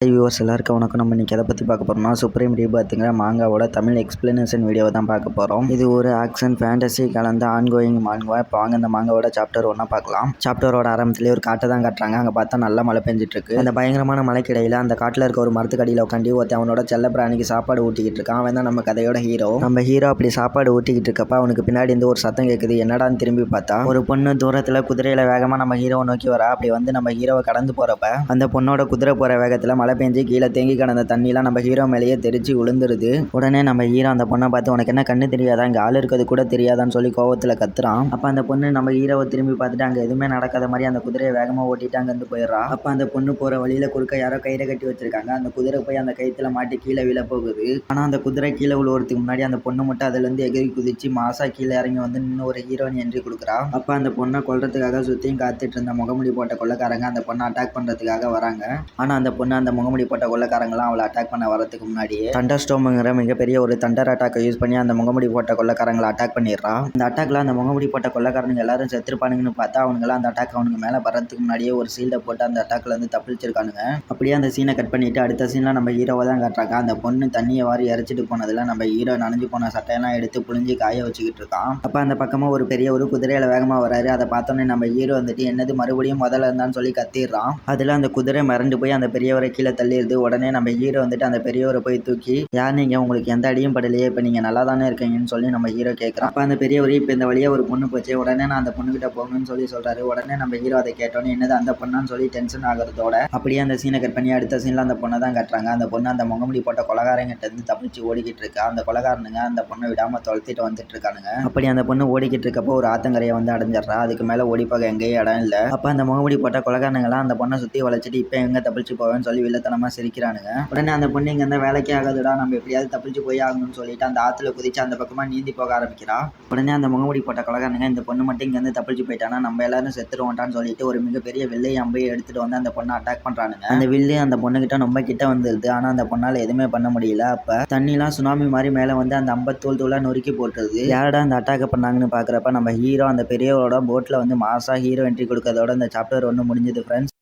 Viewers எல்லாருக்கும் வணக்கம். நம்ம இன்றைக்கி எதை பற்றி பார்க்க போகிறோம்னா சுப்ரீம் ரீபர்த்துங்கிற மாங்காவோட தமிழ் எக்ஸ்பிளனேஷன் வீடியோவை தான் பார்க்க போகிறோம். இது ஒரு ஆக்ஷன் ஃபேண்டசி கலந்த ஆன்கோயிங் மாங்கா. இப்போ வாங்க இந்த மாங்காவோட சாப்டர் ஒன்றா பார்க்கலாம். சாப்டரோட ஆரம்பத்திலே ஒரு காட்டை தான் காட்டுறாங்க. அங்கே பார்த்தா நல்லா மழை பெஞ்சிட்டு இருக்கு. அந்த பயங்கரமான மலைக்கிடையில் அந்த காட்டில் இருக்க ஒரு மரத்துக்கடியில் உட்காந்து ஒருத்தன் அவனோட செல்ல பிராணிக்கு சாப்பாடு ஊட்டிக்கிட்டு இருக்கான். அவன் தான் நம்ம கதையோட ஹீரோ. நம்ம ஹீரோ அப்படி சாப்பாடு ஊட்டிக்கிட்டு இருக்கப்ப அவனுக்கு பின்னாடி இருந்து ஒரு சத்தம் கேட்குது. என்னடான்னு திரும்பி பார்த்தா ஒரு பொண்ணு தூரத்தில் குதிரையில் வேகமாக நம்ம ஹீரோவை நோக்கி வரா. அப்படி வந்து நம்ம ஹீரோவை கடந்து போகிறப்ப அந்த பொண்ணோட குதிரை போகிற வேகத்தில் மழை பெஞ்சு கீழே தேங்கி கிடந்த தண்ணிலாம் நம்ம ஹீரோ மேலேயே தெரிச்சு விழுந்துருது. உடனே நம்ம ஹீரோ அந்த பொண்ணை பார்த்து உனக்கு என்ன கண்ணு தெரியாதா, இங்கே ஆள் இருக்கிறது கூட தெரியாதான்னு சொல்லி கோவத்தில் கத்துறான். அப்போ அந்த பொண்ணு நம்ம ஹீரோவை திரும்பி பார்த்துட்டு அங்கே எதுவுமே நடக்காத மாதிரி அந்த குதிரையை வேகமாக ஓட்டிட்டு அங்கேருந்து போயிடுறா. அப்போ அந்த பொண்ணு போகிற வழியில் குறுக்க யாரோ கயிறை கட்டி வச்சிருக்காங்க. அந்த குதிரை போய் அந்த கயிற்றுல மாட்டி கீழே விழ போகுது. ஆனால் அந்த குதிரை கீழே விழுவுறதுக்கு முன்னாடி அந்த பொண்ணு மட்டும் அதுலேருந்து எகிரி குதிச்சு மாசா கீழே இறங்கி வந்து நின்று ஒரு ஹீரோயின் என்ட்ரி கொடுக்குறா. அப்போ அந்த பொண்ணை கொல்றதுக்காக சுற்றியும் காத்துட்டு இருந்த முகமுடி போட்ட கொள்ளைக்காரங்க அந்த பொண்ணை அட்டாக் பண்ணுறதுக்காக வராங்க. ஆனால் அந்த பொண்ணு அந்த முகமுடி போட்ட கொள்ளைக்காரங்களாம் அவளை அட்டாக் பண்ண வரதுக்கு முன்னாடியே தண்டர் ஸ்டோம்ங்கிற மிகப்பெரிய ஒரு தண்டர் அட்டாக்கை யூஸ் பண்ணி அந்த முகமுடி போட்ட கொள்ளைக்காரங்களை அட்டாக் பண்ணிடுறா. அந்த அட்டாக்ல அந்த முகமுடி போட்ட கொள்ளைக்காரங்க எல்லாரும் செத்துருப்பானுங்கன்னு பார்த்தா அவனுங்களாம் அந்த அட்டாக் அவனுக்கு மேலே வரதுக்கு முன்னாடியே ஒரு சீல்டை போட்டு அந்த அட்டாக்ல இருந்து தப்பிச்சிருக்கானுங்க. அப்படியே அந்த சீனை கட் பண்ணிட்டு அடுத்த சீன்ல நம்ம ஹீரோவை தான் காட்டுறாங்க. அந்த பொண்ணு தண்ணியை வாரி இறைச்சிட்டு போனதுல நம்ம ஹீரோ நனைஞ்சு போன சட்டையெல்லாம் எடுத்து புழிஞ்சு காய வச்சுக்கிட்டு இருக்கான். அப்ப அந்த பக்கமா ஒரு பெரிய ஒரு குதிரையில வேகமா வராரு. அதை பார்த்தோன்னே நம்ம ஹீரோ வந்துட்டு என்னது மறுபடியும் முதல்ல இருந்தான்னு சொல்லி கத்திடுறான். அதுல அந்த குதிரை மிரண்டு போய் அந்த பெரியவரை கீழே தள்ளிடுது. உடனே நம்ம ஹீரோ வந்துட்டு அந்த பெரியவரை போய் தூக்கி யார் நீங்க, உங்களுக்கு எந்த அடியும் படலையே, இப்போ நீங்க நல்லா தானே இருக்கீங்கன்னு சொல்லி நம்ம ஹீரோ கேட்குறான். அப்போ அந்த பெரியவர் இப்போ இந்த வழியாக ஒரு பொண்ணு போச்சு, உடனே நான் அந்த பொண்ணுகிட்ட போகணும்னு சொல்லி சொல்றாரு. உடனே நம்ம ஹீரோ அதை கேட்டோன்னே என்னது அந்த பொண்ணான்னு சொல்லி டென்ஷன் ஆகிறதோட அப்படியே அந்த சீனை கட் பண்ணி அடுத்த சீனில் அந்த பொண்ணை தான் கட்டுறாங்க. அந்த பொண்ணு அந்த முகமுடி போட்ட கொலகாரங்கிட்ட இருந்து தப்பிச்சு ஓடிக்கிட்டு இருக்கா. அந்த கொலகாரனுங்க அந்த பொண்ணை விடாம தொலைத்திட்டு வந்துட்டு இருக்கானுங்க. அப்படி அந்த பொண்ணு ஓடிக்கிட்டு இருக்கப்போ ஒரு ஆத்தங்கரையை வந்து அடைஞ்சிடறா. அதுக்கு மேலே ஓடி போக எங்கேயும் இடம் இல்லை. அப்போ அந்த முகமுடி போட்ட கொலகாரனுங்களாம் அந்த பொண்ணை சுற்றி வளைச்சிட்டு இப்போ எங்கே தப்பிச்சு போவேன்னு சொல்லி வில்லத்தனமாக சிரிக்கிறானுங்க. உடனே அந்த பொண்ணு இங்கே இருந்தால் வேலைக்கே ஆகாதுடா, நம்ம எப்படியாவது தப்பிச்சு போய் ஆகணும்னு சொல்லிட்டு அந்த ஆற்றுல குதிச்சு அந்த பக்கமாக நீந்தி போக ஆரம்பிக்கிறா. உடனே அந்த முகமுடி போட்ட கொலகாரனுங்க இந்த பொண்ணு மட்டும் இங்கேருந்து தப்பிச்சு போயிட்டானா நம்ம எல்லாரும் செத்துருவோம்ட்டான்னு சொல்லிட்டு ஒரு மிகப்பெரிய வில்லை அம்பையை எடுத்துட்டு வந்து அந்த பொண்ணை அட்டாக் பண்ணுறானுங்க. அந்த வில்லு அந்த பொண்ணுகிட்ட ரொம்ப கிட்ட வந்துருது. ஆனால் அந்த பொண்ணால் எதுவுமே பண்ண முடியல. அப்போ தண்ணிலாம் சுனாமி மாதிரி மேலே வந்து அந்த 50 தூள் தூளாக நொறுக்கி போட்டுருது. யாரடா அந்த அட்டாக் பண்ணாங்கன்னு பார்க்குறப்ப நம்ம ஹீரோ அந்த பெரியவரோட போட்டில் வந்து மாசா ஹீரோ என்ட்ரி கொடுக்கறதோட இந்த சாப்டர் 1 முடிஞ்சது ஃப்ரெண்ட்ஸ்.